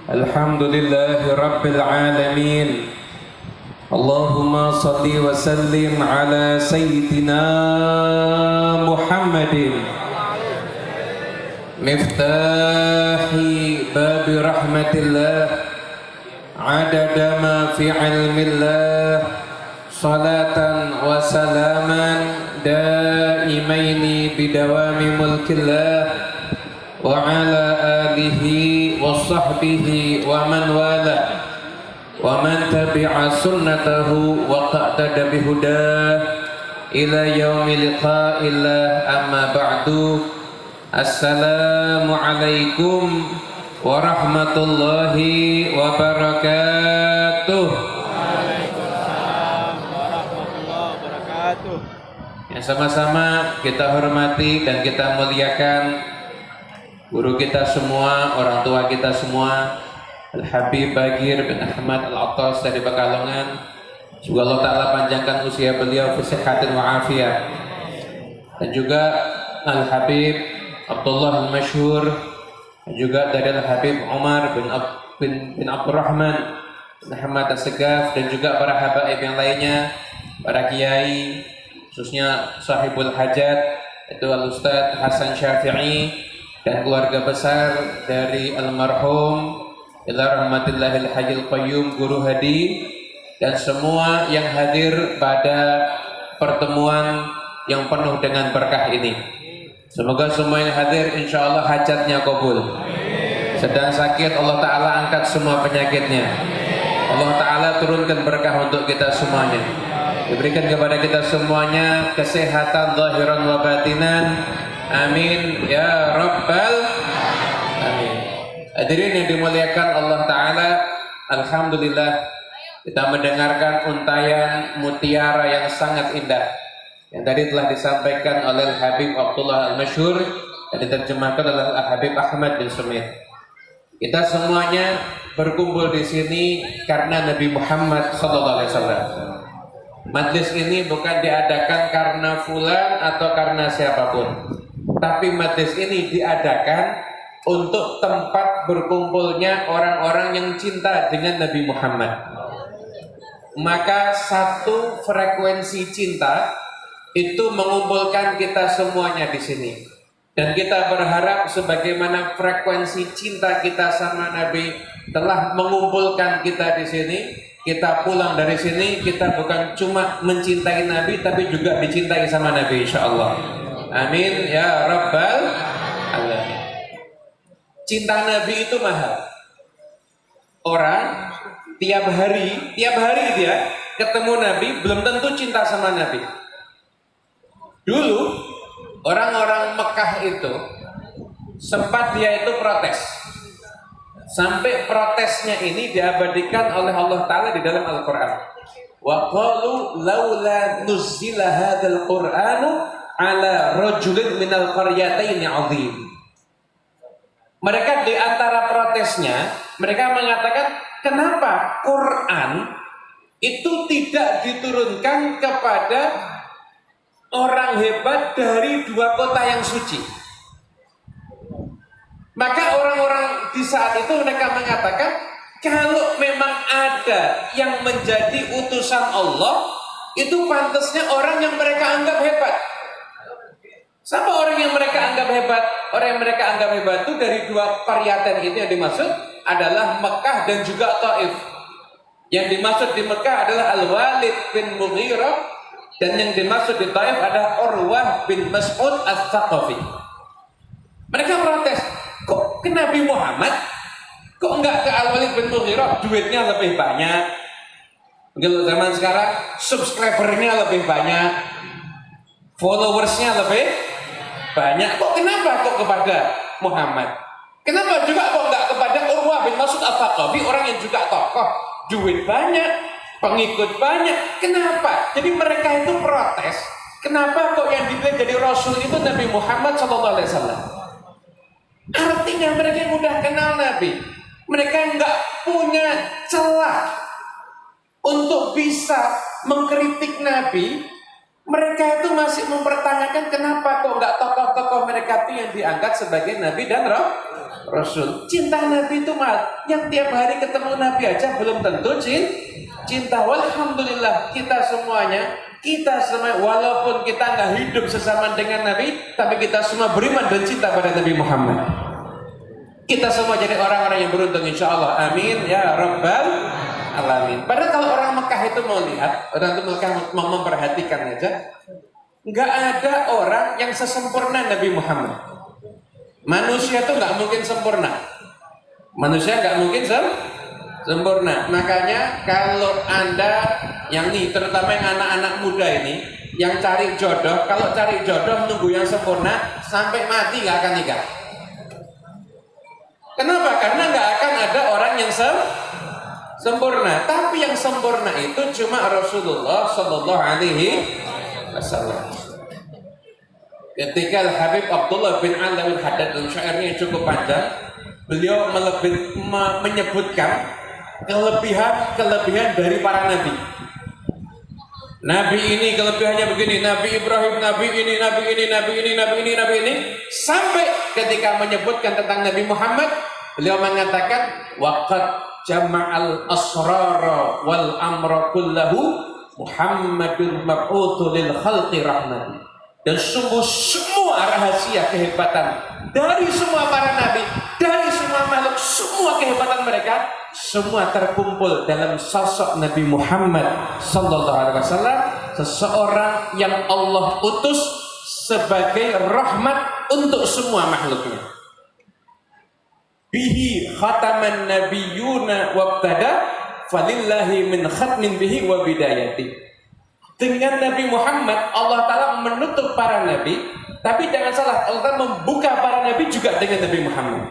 الحمد لله رب العالمين. اللهم صل وسلم على سيدنا محمد مفتاح باب رحمة الله عدد ما في علم الله صلاة وسلاما دائمين بدوام ملك الله وعلى آله وصحبه ومن والاه ومن تبع سنته واقتدى بهداه إلى يوم لقاء الله. أما بعد. السلام عليكم ورحمة الله وبركاته. Waalaikumsalam warahmatullahi wabarakatuh. Yang sama-sama kita hormati dan kita muliakan guru kita semua, orang tua kita semua, Al-Habib Bagir bin Ahmad Al-Attas dari Pekalongan. Semoga Allah Ta'ala panjangkan usia beliau fisihhatin wa afiyah. Dan juga Al-Habib Abdullah Al-Masyhur, dan juga dari Al-Habib Umar bin Abdurrahman bin Ahmad As-Segaf, dan juga para habaib yang lainnya, para kiai, khususnya sahibul hajat itu Al-Ustadz Hasan Syafi'i dan keluarga besar dari almarhum ila rahmatillahil hayyil qayyum Guru Hadi, dan semua yang hadir pada pertemuan yang penuh dengan berkah ini. Semoga semua yang hadir insya Allah hajatnya kabul. Sedang sakit Allah Ta'ala angkat semua penyakitnya. Allah Ta'ala turunkan berkah untuk kita semuanya. Diberikan kepada kita semuanya kesehatan zahiran wa batinan. Amin ya rabbal amin. Hadirin yang dimuliakan Allah Ta'ala, alhamdulillah kita mendengarkan untayan mutiara yang sangat indah yang tadi telah disampaikan oleh Habib Abdullah Al-Masyhur dan diterjemahkan oleh Habib Ahmad bin Sumit. Kita semuanya berkumpul di sini karena Nabi Muhammad SAW. Majlis ini bukan diadakan karena fulan atau karena siapapun, tapi majlis ini diadakan untuk tempat berkumpulnya orang-orang yang cinta dengan Nabi Muhammad. Maka satu frekuensi cinta itu mengumpulkan kita semuanya di sini. Dan kita berharap sebagaimana frekuensi cinta kita sama Nabi telah mengumpulkan kita di sini, kita pulang dari sini kita bukan cuma mencintai Nabi tapi juga dicintai sama Nabi insyaallah. Amin ya rabbal alamin. Cinta Nabi itu mahal. Orang tiap hari dia ketemu Nabi belum tentu cinta sama Nabi. Dulu orang-orang Mekah itu sempat dia itu protes. Sampai protesnya ini diabadikan oleh Allah Ta'ala di dalam Al-Quran. Wa qalu laula nuzzila hadzal Qur'anu ala rajulin minal qaryataini 'azim. Mereka di antara protesnya, mereka mengatakan, kenapa Quran itu tidak diturunkan kepada orang hebat dari dua kota yang suci? Maka orang-orang di saat itu mereka mengatakan, kalau memang ada yang menjadi utusan Allah, itu pantasnya orang yang mereka anggap hebat. Siapa orang yang mereka anggap hebat? Orang yang mereka anggap hebat itu dari dua qaryatan itu yang dimaksud adalah Mekah dan juga Taif. Yang dimaksud di Mekah adalah Al-Walid bin Mughirah, dan yang dimaksud di Taif adalah Urwah bin Mas'ud Al-Thaqafi. Mereka protes, kok ke Nabi Muhammad, kok enggak ke Al-Walid bin Mughirah, duitnya lebih banyak. Kalau zaman sekarang subscribernya lebih banyak, followersnya lebih banyak, kok kenapa kok kepada Muhammad? Kenapa juga kok enggak kepada Urwah bin Mas'ud Al-Thaqafi, orang yang juga tokoh, duit banyak, pengikut banyak? Kenapa? Jadi mereka itu protes, kenapa kok yang dipilih jadi Rasul itu Nabi Muhammad SAW? Artinya mereka yang udah kenal Nabi, mereka nggak punya celah untuk bisa mengkritik Nabi Mereka itu masih mempertanyakan kenapa kok nggak tokoh-tokoh mereka itu yang diangkat sebagai nabi dan rasul. Cinta nabi itu mal, yang tiap hari ketemu nabi aja belum tentu cinta. Walhamdulillah kita semua walaupun kita nggak hidup sesama dengan nabi, tapi kita semua beriman dan cinta pada Nabi Muhammad. Kita semua jadi orang-orang yang beruntung insya Allah. Amin ya rabbal alamin. Padahal kalau orang Mekah itu mau lihat, orang itu Mekah mau memperhatikan aja, nggak ada orang yang sesempurna Nabi Muhammad. Manusia itu nggak mungkin sempurna. Manusia nggak mungkin sempurna. Makanya kalau Anda yang nih, terutama yang anak-anak muda ini, yang cari jodoh, kalau cari jodoh nunggu yang sempurna sampai mati nggak akan nikah. Kenapa? Karena nggak akan ada orang yang sempurna. Tapi yang sempurna itu cuma Rasulullah Sallallahu Alaihi Wasallam. Ketika Habib Abdullah bin Alwi Haddad, dan syairnya cukup panjang, beliau menyebutkan kelebihan dari para nabi. Nabi ini kelebihannya begini, Nabi Ibrahim, Nabi ini, Nabi ini, Nabi ini, Nabi ini, Nabi ini, sampai ketika menyebutkan tentang Nabi Muhammad, beliau mengatakan waqad jama'al asrara wal amra kullahu Muhammadun mab'utsu lil khalqi rahmatan. Dan sungguh semua rahasia kehebatan dari semua para nabi, dari semua makhluk, semua kehebatan mereka semua terkumpul dalam sosok Nabi Muhammad sallallahu alaihi wasallam, seseorang yang Allah utus sebagai rahmat untuk semua makhluknya. Bihi khataman nabiyyuna wabtada falillahi min khatmin bihi wa bidayati. Dengan Nabi Muhammad Allah Ta'ala menutup para nabi, tapi jangan salah, Allah Ta'ala membuka para nabi juga dengan Nabi Muhammad.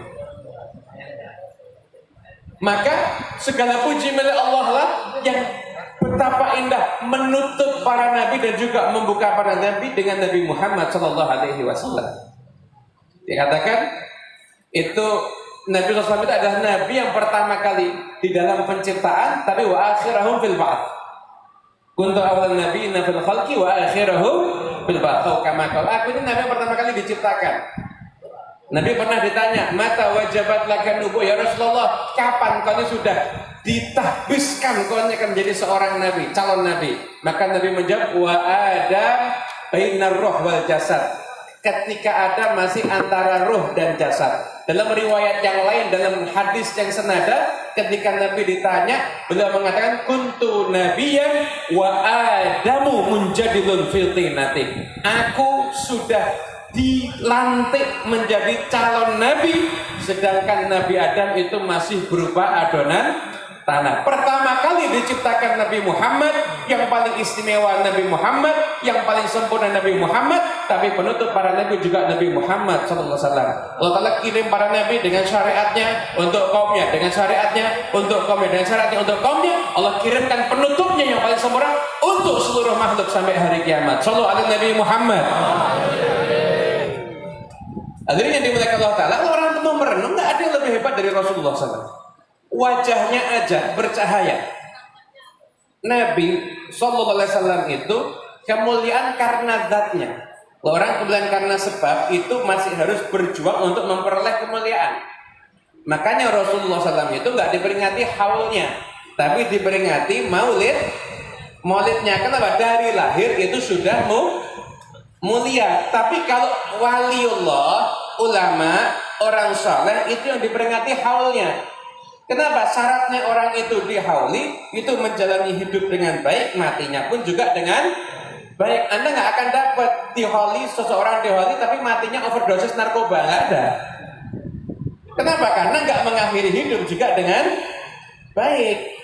Maka segala puji milik Allah lah yang betapa indah menutup para nabi dan juga membuka para nabi dengan Nabi Muhammad Sallallahu Alaihi Wasallam. Dikatakan itu Nabi SAW itu adalah nabi yang pertama kali di dalam penciptaan, tapi wa akhirahum fil ba'ts. Kuntu awal nabiyina fil khalqi wa akhirahum fil ba'ts. Kama qala, aku ini nabi yang pertama kali diciptakan. Nabi pernah ditanya, mata wajabat laka nubuwah ya Rasulullah, kapan kau ini sudah ditahbiskan kau ini akan menjadi seorang nabi, calon nabi? Maka Nabi menjawab, wa Adam bainar ruh wal jasad. Ketika Adam masih antara ruh dan jasad. Dalam riwayat yang lain, dalam hadis yang senada, ketika Nabi ditanya, beliau mengatakan, kuntu nabiyan wa Adamu munjadilun fil tinati. Aku sudah dilantik menjadi calon nabi, sedangkan Nabi Adam itu masih berupa adonan tanah. Pertama kali diciptakan Nabi Muhammad, yang paling istimewa Nabi Muhammad, yang paling sempurna Nabi Muhammad, tapi penutup para nabi juga Nabi Muhammad sallallahu alaihi wasallam. Allah Ta'ala kirim para nabi dengan syariatnya untuk kaumnya, dengan syariatnya untuk kaumnya, dengan syariatnya untuk kaumnya. Allah kirimkan penutupnya yang paling sempurna untuk seluruh makhluk sampai hari kiamat. Sallallahu alaihi Nabi Muhammad. Hadirin yang dimuliakan Allah Ta'ala, orang itu mau merenung, nggak ada yang lebih hebat dari Rasulullah SAW. Wajahnya aja bercahaya. Nabi Sallallahu Alaihi Wasallam itu kemuliaan karena zatnya. Orang kemuliaan karena sebab itu masih harus berjuang untuk memperoleh kemuliaan. Makanya Rasulullah SAW itu nggak diperingati haulnya, tapi diperingati maulidnya. Kenapa? Dari lahir itu sudah mulia. Tapi kalau waliullah, ulama, orang saleh itu yang diperingati haulnya. Kenapa? Syaratnya orang itu dihauli, itu menjalani hidup dengan baik, matinya pun juga dengan baik. Anda nggak akan dapat dihauli, seseorang dihauli tapi matinya overdosis narkoba, nggak ada. Kenapa? Karena nggak mengakhiri hidup juga dengan baik.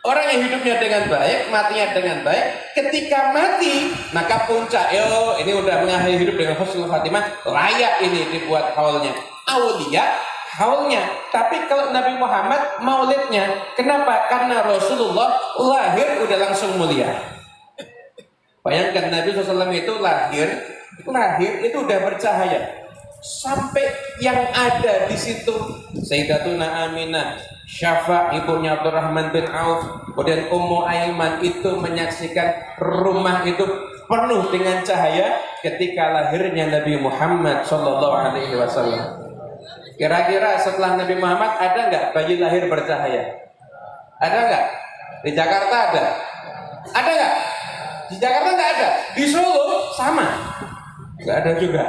Orang yang hidupnya dengan baik, matinya dengan baik, ketika mati, maka puncak, ini udah mengakhiri hidup dengan husnul khatimah, layak ini dibuat haulnya. Aulia, haulnya. Tapi kalau Nabi Muhammad, maulidnya. Kenapa? Karena Rasulullah lahir udah langsung mulia. Bayangkan Nabi SAW itu lahir itu udah bercahaya. Sampai yang ada di situ Sayyidatuna Aminah, Syafa ibunya Abdurrahman bin Auf, kemudian Ummu Aiman itu menyaksikan rumah itu penuh dengan cahaya ketika lahirnya Nabi Muhammad Sallallahu Alaihi Wasallam. Kira-kira setelah Nabi Muhammad ada nggak bayi lahir bercahaya? Ada nggak? Di Jakarta ada? Ada nggak? Di Jakarta nggak ada. Di Solo sama? Nggak ada juga.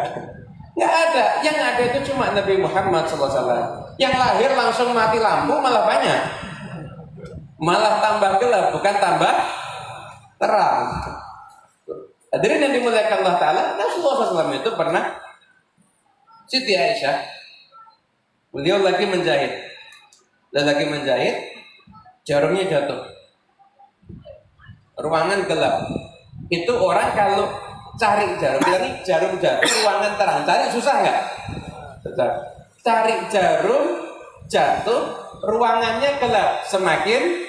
Nggak ada. Yang ada itu cuma Nabi Muhammad SAW. Yang lahir langsung mati lampu malah banyak. Malah tambah gelap, bukan tambah terang. Hadirin yang dimuliakan Allah Ta'ala, Rasulullah SAW itu pernah Siti Aisyah, beliau lagi menjahit. Jarumnya jatuh. Ruangan gelap. Itu orang kalau cari jarum, kita nih jarum jatuh, ruangan terang, cari susah nggak? Cari jarum jatuh, ruangannya gelap, semakin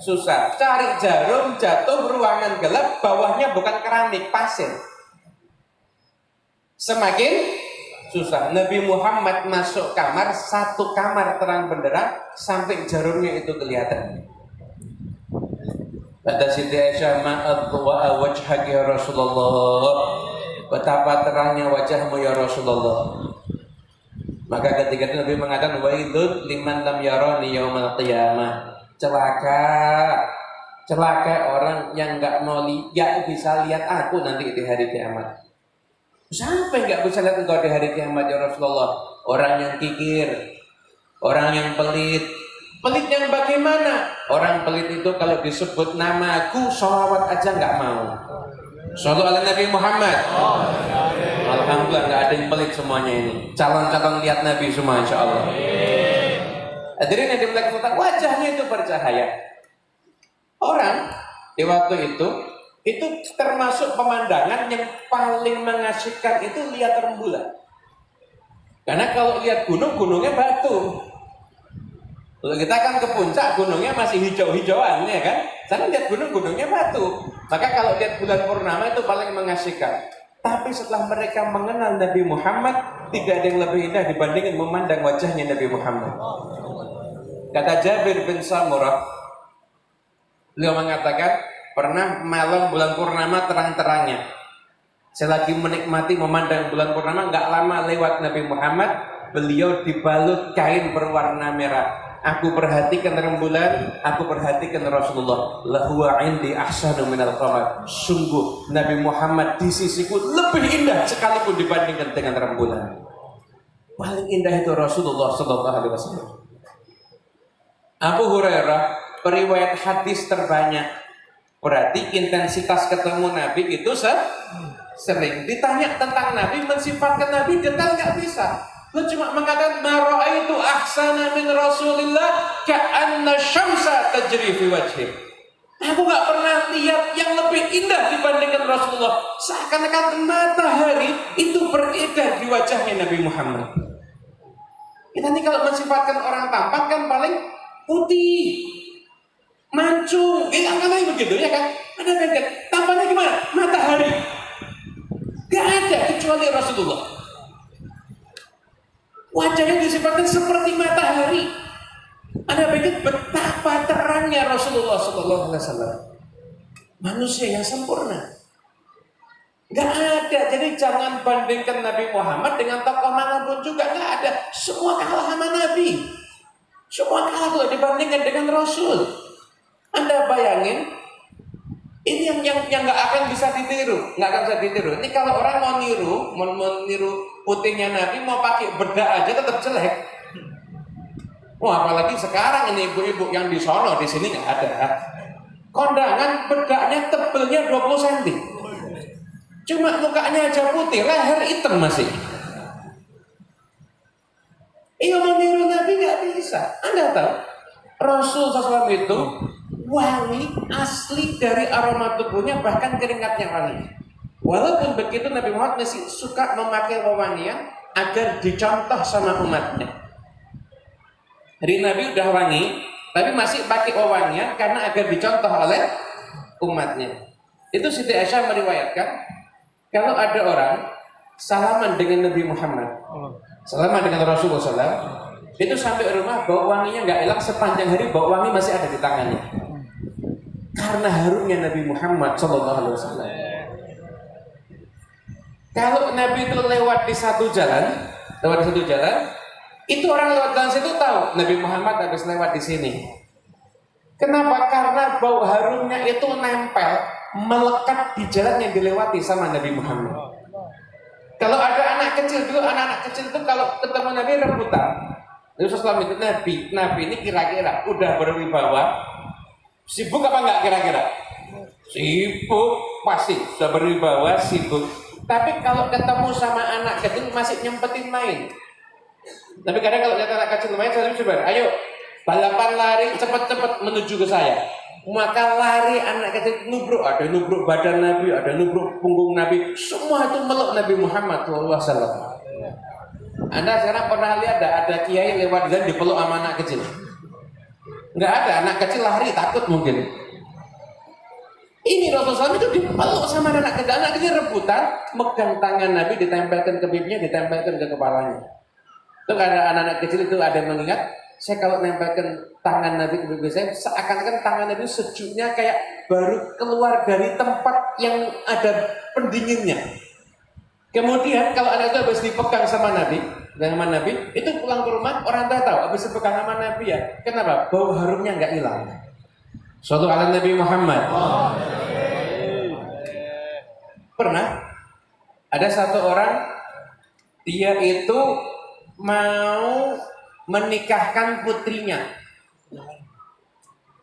susah. Cari jarum jatuh, ruangan gelap, bawahnya bukan keramik, pasir, semakin susah. Nabi Muhammad masuk kamar, satu kamar terang benderang sampai jarumnya itu kelihatan. Kata Siti Aisyah, ma'adwa wajhaki ya Rasulullah, betapa terangnya wajahmu ya Rasulullah. Maka ketika itu Nabi mengatakan, wailud liman lam yarani yaumal qiyamah. Celaka orang yang nggak bisa lihat aku nanti di hari kiamat. Sampai nggak bisa lihat engkau di hari kiamat ya Rasulullah? Orang yang kikir, orang yang pelit. Pelit yang bagaimana? Orang pelit itu kalau disebut namaku, sholawat aja nggak mau. Sholawat ala Nabi Muhammad. Alhamdulillah nggak ada yang pelit semuanya ini. Calon-calon lihat Nabi semua, insya Allah. Hadirin yang dimuliakan, wajahnya itu bercahaya. Orang di waktu itu termasuk pemandangan yang paling mengasihkan itu lihat rembulan. Karena kalau lihat gunung, gunungnya batu. Kalau kita kan ke puncak, gunungnya masih hijau-hijauan, ya kan? Sana lihat gunung, gunungnya batu. Maka kalau lihat bulan purnama itu paling mengasihkan. Tapi setelah mereka mengenal Nabi Muhammad, tidak ada yang lebih indah dibandingkan memandang wajahnya Nabi Muhammad. Kata Jabir bin Samurah, beliau mengatakan, pernah malam bulan purnama terang-terangnya, saya lagi menikmati memandang bulan purnama, nggak lama lewat Nabi Muhammad, beliau dibalut kain berwarna merah. Aku perhatikan rembulan, aku perhatikan Rasulullah. Lahuwa indi ahsanu minal qamar. Sungguh Nabi Muhammad di sisiku lebih indah sekalipun dibandingkan dengan rembulan. Paling indah itu Rasulullah sallallahu alaihi wasallam. Abu Hurairah periwayat hadis terbanyak. Berarti intensitas ketemu Nabi itu sering. Ditanya tentang Nabi, mensifatkan Nabi detail nggak bisa. Lu cuma mengatakan mara'aitu ahsana min Rasulillah ka'anna syamsa tajri fi wajhi. Aku nggak pernah lihat yang lebih indah dibandingkan Rasulullah. Seakan-akan matahari itu beredar di wajahnya Nabi Muhammad. Kita nih kalau mensifatkan orang tampan kan paling putih, mancung, kan begitu ya kan? Ada beda. Tampannya gimana? Matahari. Gak ada kecuali Rasulullah. Wajahnya disifatkan seperti matahari. Anda pikir betapa terangnya Rasulullah Sallallahu Alaihi Wasallam. Manusia yang sempurna. Gak ada. Jadi jangan bandingkan Nabi Muhammad dengan tokoh manapun juga. Gak ada. Semua kalah sama Nabi. Semua kalah kalau dibandingkan dengan Rasul. Anda bayangin, ini yang nggak akan bisa ditiru, nggak akan bisa ditiru. Ini kalau orang mau niru putihnya Nabi, mau pakai bedak aja tetap jelek. Wah, apalagi sekarang ini ibu-ibu yang di sono, di sini nggak ada. Kondangan bedaknya tebelnya 20 cm. Cuma mukanya aja putih, leher hitam masih. Iya, mau niru Nabi nggak bisa. Anda tahu, Rasul SAW itu wangi asli dari aroma tubuhnya, bahkan keringatnya wangi. Walaupun begitu Nabi Muhammad masih suka memakai wewangian agar dicontoh sama umatnya. Jadi Nabi udah wangi, tapi masih pakai wewangian karena agar dicontoh oleh umatnya. Itu Siti Aisyah meriwayatkan, kalau ada orang salaman dengan Nabi Muhammad, salaman dengan Rasulullah SAW, itu sampai rumah bau wanginya nggak hilang sepanjang hari, bau wangi masih ada di tangannya. Karena harumnya Nabi Muhammad SAW. Kalau Nabi itu lewat di satu jalan, itu orang lewat jalan situ tahu Nabi Muhammad habis lewat di sini. Kenapa? Karena bau harumnya itu nempel, melekat di jalan yang dilewati sama Nabi Muhammad. Kalau ada anak kecil dulu, anak-anak kecil itu kalau ketemu Nabi rebutan. Nabi SAW itu Nabi ini kira-kira udah berwibawa, sibuk apa enggak kira-kira? Sibuk, pasti sudah berwibawa, sibuk. Tapi kalau ketemu sama anak kecil masih nyempetin main. Tapi kadang kalau lihat anak kecil main, saya coba, ayo balapan lari cepat-cepat menuju ke saya. Maka lari anak kecil nubruk, ada nubruk badan Nabi, ada nubruk punggung Nabi, semua itu meluk Nabi Muhammad SAW. Anda sekarang pernah lihat ada kiai lewat jalan dipeluk sama anak kecil? Enggak ada, anak kecil lari takut mungkin. Ini Rasulullah SAW itu dipeluk sama anak kecil rebutan, megang tangan Nabi, ditempelkan ke pipinya, ditempelkan ke kepalanya. Itu ada anak-anak kecil itu ada yang mengingat, saya kalau nempelkan tangan Nabi ke pipi saya, seakan-akan tangan Nabi sejuknya kayak baru keluar dari tempat yang ada pendinginnya. Kemudian kalau anak itu habis dipegang sama Nabi, itu pulang ke rumah, orang tua tahu habis dipegang sama Nabi ya. Kenapa? Bau harumnya nggak hilang. Suatu ala Nabi Muhammad. Pernah ada satu orang, dia itu mau menikahkan putrinya,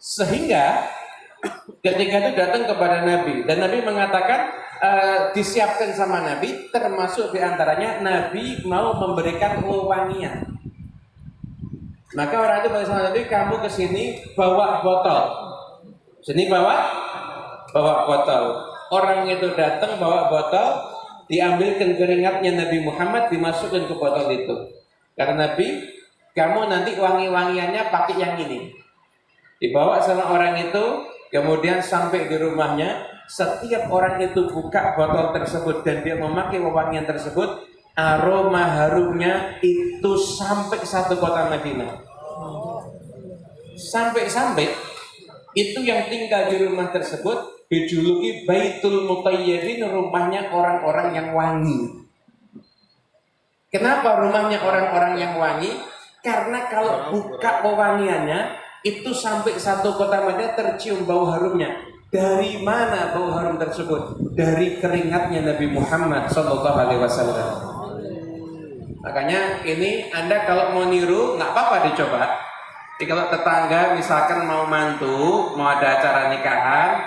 sehingga ketika itu datang kepada Nabi dan Nabi mengatakan disiapkan sama Nabi, termasuk diantaranya Nabi mau memberikan wewangian. Maka orang itu bilang sama Nabi, kamu kesini bawa botol. Sini bawa botol. Orang itu datang bawa botol, diambilkan keringatnya Nabi Muhammad, dimasukkan ke botol itu. Kata Nabi, kamu nanti wangi-wangiannya pakai yang ini. Dibawa sama orang itu, kemudian sampai di rumahnya. Setiap orang itu buka botol tersebut dan dia memakai wewangian tersebut, aroma harumnya itu sampai satu kota Madinah. Sampai itu yang tinggal di rumah tersebut dijuluki Baitul Mutayyibin, rumahnya orang-orang yang wangi. Kenapa rumahnya orang-orang yang wangi? Karena kalau buka wewangiannya itu sampai satu kota Madinah tercium bau harumnya. Dari mana bau harum tersebut? Dari keringatnya Nabi Muhammad SAW. Makanya ini Anda kalau mau niru nggak apa-apa dicoba. Jadi kalau tetangga misalkan mau mantu, mau ada acara nikahan,